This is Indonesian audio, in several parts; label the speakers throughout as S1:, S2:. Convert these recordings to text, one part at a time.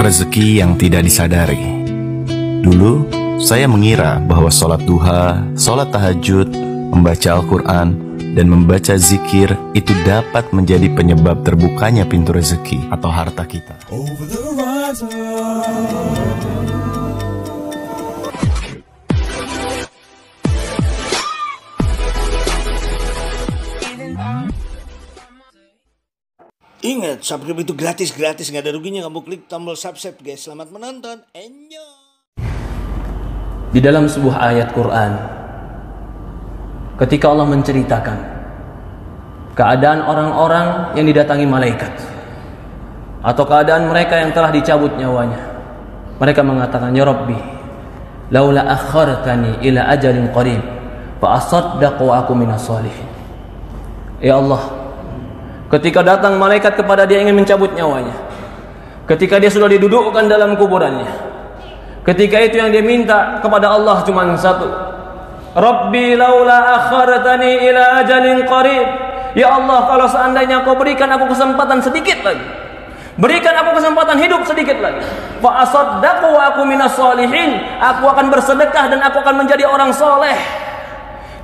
S1: rezeki yang tidak disadari. Dulu, saya mengira bahwa sholat duha, sholat tahajud, membaca Al-Quran, dan membaca zikir itu dapat menjadi penyebab terbukanya pintu rezeki atau harta kita.
S2: Ingat, subscribe itu gratis, nggak ada ruginya. Kamu klik tombol subscribe, guys. Selamat menonton, enjoy.
S3: Di dalam sebuah ayat Quran, ketika Allah menceritakan keadaan orang-orang yang didatangi malaikat atau keadaan mereka yang telah dicabut nyawanya, mereka mengatakan, ya Rabbi, laula akhartani ila ajalin qarib fa asaddaqu wa aku minas sholihin. Ya Allah, ketika datang malaikat kepada dia ingin mencabut nyawanya, ketika dia sudah didudukkan dalam kuburannya, ketika itu yang dia minta kepada Allah cuma satu, Rabbi laula akhartani ila ajalin qarib. Ya Allah, kalau seandainya kau berikan aku kesempatan sedikit lagi, berikan aku kesempatan hidup sedikit lagi, fa asaddaqu wa aku minas sholihin, aku akan bersedekah dan aku akan menjadi orang soleh.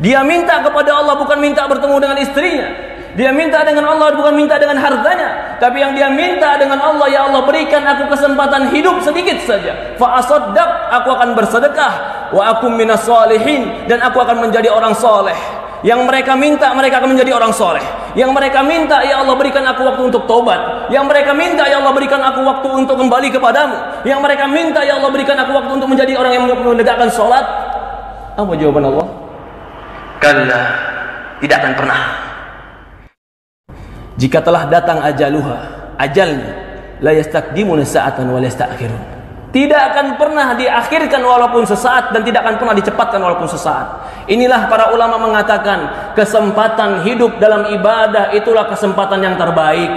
S3: Dia minta kepada Allah bukan minta bertemu dengan istrinya, dia minta dengan Allah bukan minta dengan hartanya, tapi yang dia minta dengan Allah, ya Allah berikan aku kesempatan hidup sedikit saja. Fa asaddaq, aku akan bersedekah, wa akum minas sholihin, dan aku akan menjadi orang soleh. Yang mereka minta, mereka akan menjadi orang soleh. Yang mereka minta, ya Allah berikan aku waktu untuk tobat. Yang mereka minta, ya Allah berikan aku waktu untuk kembali kepadamu. Yang mereka minta, ya Allah berikan aku waktu untuk menjadi orang yang menegakkan sholat. Apa jawaban Allah? Kalla, tidak akan pernah. Jika telah datang ajaluha, ajalnya, la yastakdimuna sa'atan wa la yastakhirun. Tidak akan pernah diakhirkan walaupun sesaat, dan tidak akan pernah dicepatkan walaupun sesaat. Inilah para ulama mengatakan, kesempatan hidup dalam ibadah itulah kesempatan yang terbaik.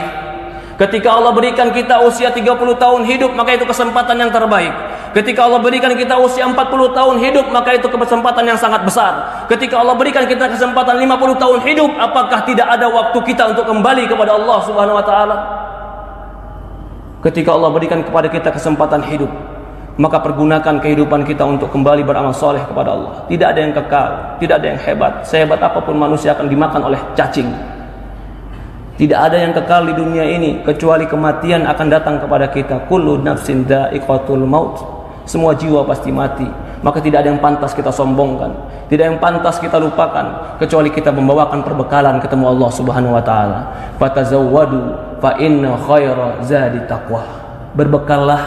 S3: Ketika Allah berikan kita usia 30 tahun hidup, maka itu kesempatan yang terbaik. Ketika Allah berikan kita usia 40 tahun hidup, maka itu kesempatan yang sangat besar. Ketika Allah berikan kita kesempatan 50 tahun hidup, apakah tidak ada waktu kita untuk kembali kepada Allah Subhanahu wa taala? Ketika Allah berikan kepada kita kesempatan hidup, maka pergunakan kehidupan kita untuk kembali beramal soleh kepada Allah. Tidak ada yang kekal, tidak ada yang hebat. Sehebat apapun manusia akan dimakan oleh cacing. Tidak ada yang kekal di dunia ini kecuali kematian akan datang kepada kita. Kullu nafsin dha'iqatul maut. Semua jiwa pasti mati. Maka tidak ada yang pantas kita sombongkan, tidak yang pantas kita lupakan, kecuali kita membawakan perbekalan ketemu Allah Subhanahu wa taala. Fatazawwadu fa inna khaira zadi taqwa. Berbekallah,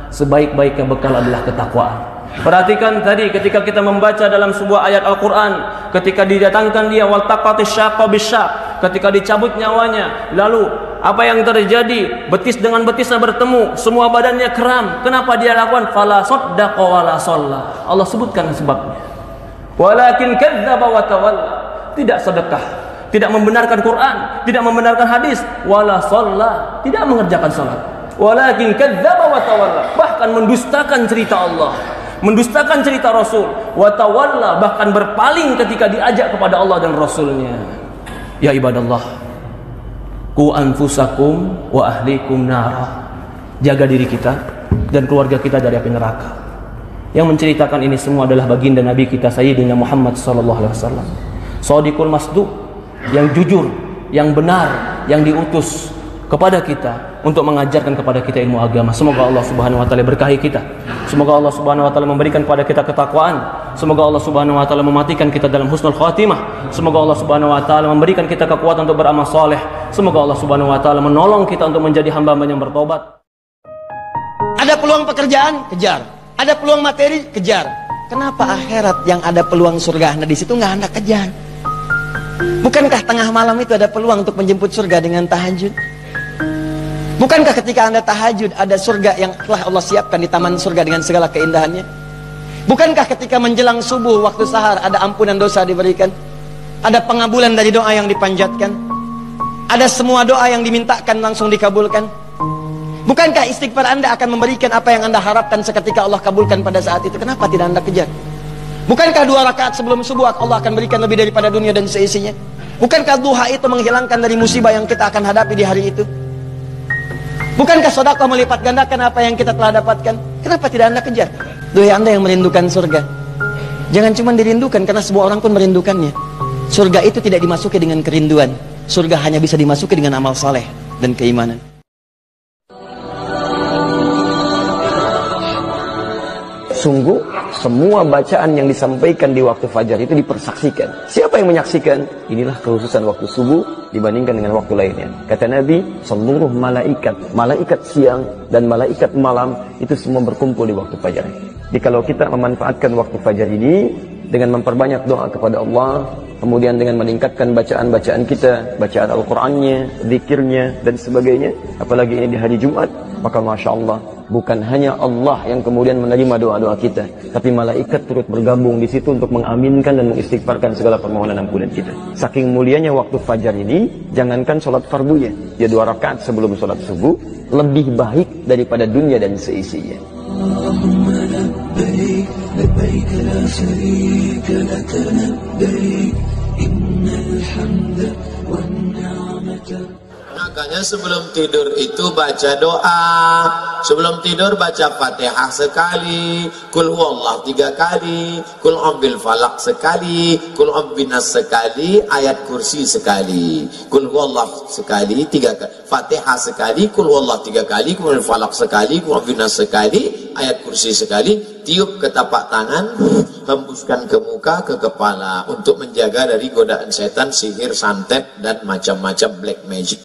S3: sebaik-baiknya bekal adalah ketakwaan. Perhatikan tadi ketika kita membaca dalam sebuah ayat Al-Quran, ketika didatangkan dia waltaqatis syaqqa bisyaq, ketika dicabut nyawanya, lalu apa yang terjadi? Betis dengan betisnya bertemu, semua badannya kram. Kenapa dia lakukan? Fala saddaqa wala shalla. Allah sebutkan sebabnya. Walakin kadzdzaba wa tawalla. Tidak sedekah, tidak membenarkan Quran, tidak membenarkan hadis, wala shalla, tidak mengerjakan salat. Walakin kadzdzaba wa tawalla, bahkan mendustakan cerita Allah, mendustakan cerita Rasul, wa tawalla, bahkan berpaling ketika diajak kepada Allah dan Rasulnya. Ya ibadallah, ku anfusakum wa ahlikum nara. Jaga diri kita dan keluarga kita dari api neraka. Yang menceritakan ini semua adalah baginda Nabi kita Sayyidina Muhammad sallallahu alaihi wasallam. Shadiqul masduq, yang jujur, yang benar, yang diutus kepada kita untuk mengajarkan kepada kita ilmu agama. Semoga Allah Subhanahu wa taala berkahi kita. Semoga Allah Subhanahu wa taala memberikan kepada kita ketakwaan. Semoga Allah Subhanahu wa taala mematikan kita dalam husnul khatimah. Semoga Allah Subhanahu wa taala memberikan kita kekuatan untuk beramal saleh. Semoga Allah Subhanahu wa taala menolong kita untuk menjadi hamba-hamba yang bertobat.
S4: Ada peluang pekerjaan, kejar. Ada peluang materi, kejar. Kenapa akhirat yang ada peluang surga Anda di situ nggak Anda kejar? Bukankah tengah malam itu ada peluang untuk menjemput surga dengan tahajud? Bukankah ketika Anda tahajud ada surga yang telah Allah siapkan di taman surga dengan segala keindahannya? Bukankah ketika menjelang subuh waktu sahar ada ampunan dosa diberikan? Ada pengabulan dari doa yang dipanjatkan? Ada semua doa yang dimintakan langsung dikabulkan? Bukankah istighfar Anda akan memberikan apa yang Anda harapkan seketika Allah kabulkan pada saat itu? Kenapa tidak Anda kejar? Bukankah 2 rakaat sebelum subuh Allah akan berikan lebih daripada dunia dan seisinya? Bukankah duha itu menghilangkan dari musibah yang kita akan hadapi di hari itu? Bukankah sedekah melipat gandakan apa yang kita telah dapatkan? Kenapa tidak Anda kejar? Duhai Anda yang merindukan surga, jangan cuma dirindukan, karena semua orang pun merindukannya. Surga itu tidak dimasuki dengan kerinduan. Surga hanya bisa dimasuki dengan amal saleh dan keimanan. Sungguh semua bacaan yang disampaikan di waktu fajar itu dipersaksikan. Siapa yang menyaksikan? Inilah kekhususan waktu subuh dibandingkan dengan waktu lainnya. Kata Nabi, seluruh malaikat siang dan malaikat malam itu semua berkumpul di waktu fajar. Jadi kalau kita memanfaatkan waktu fajar ini dengan memperbanyak doa kepada Allah, kemudian dengan meningkatkan bacaan-bacaan kita, bacaan Al-Qur'annya, zikirnya dan sebagainya, apalagi ini di hari Jumat, maka Masya Allah, bukan hanya Allah yang kemudian menerima doa-doa kita, tapi malaikat turut bergabung di situ untuk mengaminkan dan mengistighfarkan segala permohonan ampunan kita. Saking mulianya waktu fajar ini, jangankan sholat fardunya, ya 2 rakaat sebelum sholat subuh, lebih baik daripada dunia dan seisinya. Allahumma labbaik, labbaik la syarika lak labbaik, innal hamda wan ni'mata.
S5: Makanya sebelum tidur itu baca doa. Sebelum tidur baca Fatihah sekali, Qul huwallah 3 kali, Qul ambil falak sekali, Qul ambinas sekali, ayat kursi sekali, Qul huwallah sekali 3 kali, Fatihah sekali, Qul huwallah 3 kali, Qul ambil falak sekali, Qul ambinas sekali, ayat kursi sekali. Tiup ke tapak tangan, hembuskan ke muka, ke kepala, untuk menjaga dari godaan setan, sihir, santet dan macam-macam black magic.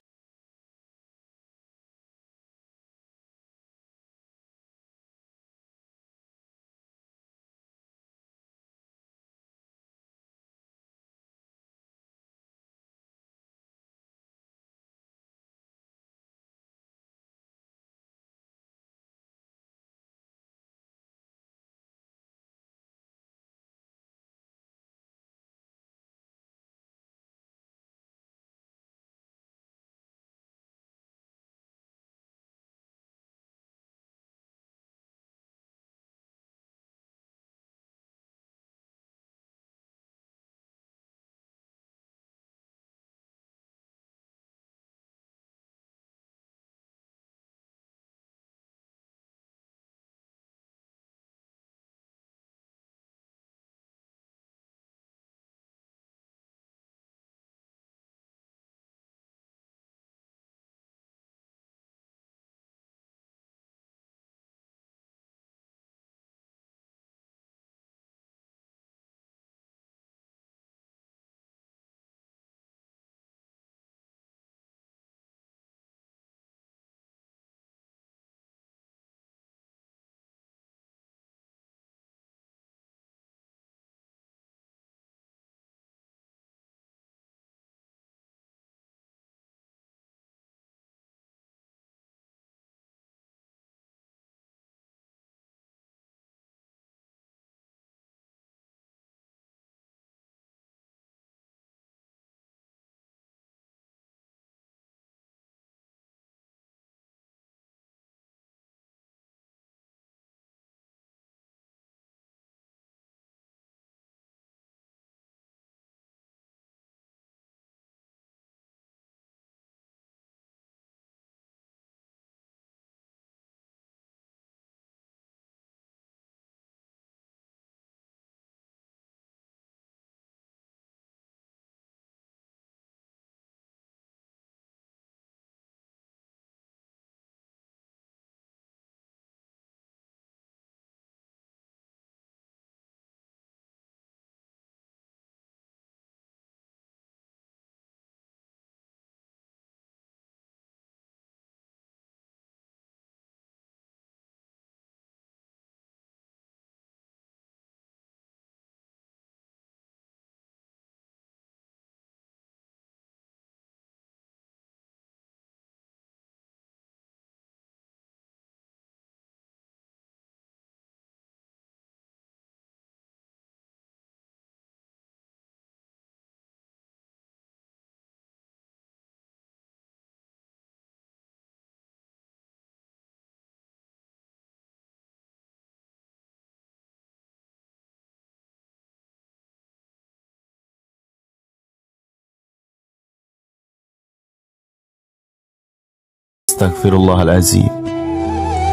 S1: Astaghfirullahalazim.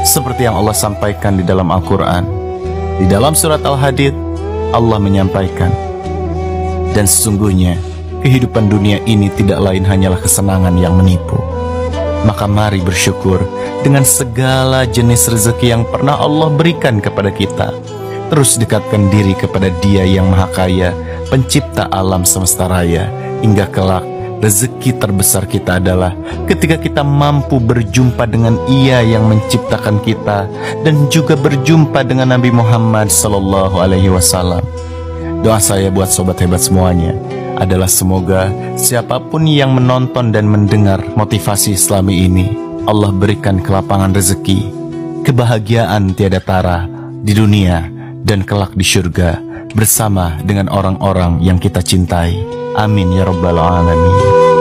S1: Seperti yang Allah sampaikan di dalam Al-Quran, di dalam surat Al-Hadid, Allah menyampaikan, dan sesungguhnya kehidupan dunia ini tidak lain hanyalah kesenangan yang menipu. Maka mari bersyukur dengan segala jenis rezeki yang pernah Allah berikan kepada kita. Terus dekatkan diri kepada Dia yang Maha Kaya, pencipta alam semesta raya. Hingga kelak, rezeki terbesar kita adalah ketika kita mampu berjumpa dengan Ia yang menciptakan kita, dan juga berjumpa dengan Nabi Muhammad SAW. Doa saya buat sobat hebat semuanya adalah semoga siapapun yang menonton dan mendengar motivasi Islami ini, Allah berikan kelapangan rezeki, kebahagiaan tiada tara di dunia dan kelak di surga bersama dengan orang-orang yang kita cintai. Amin ya rabbal alamin.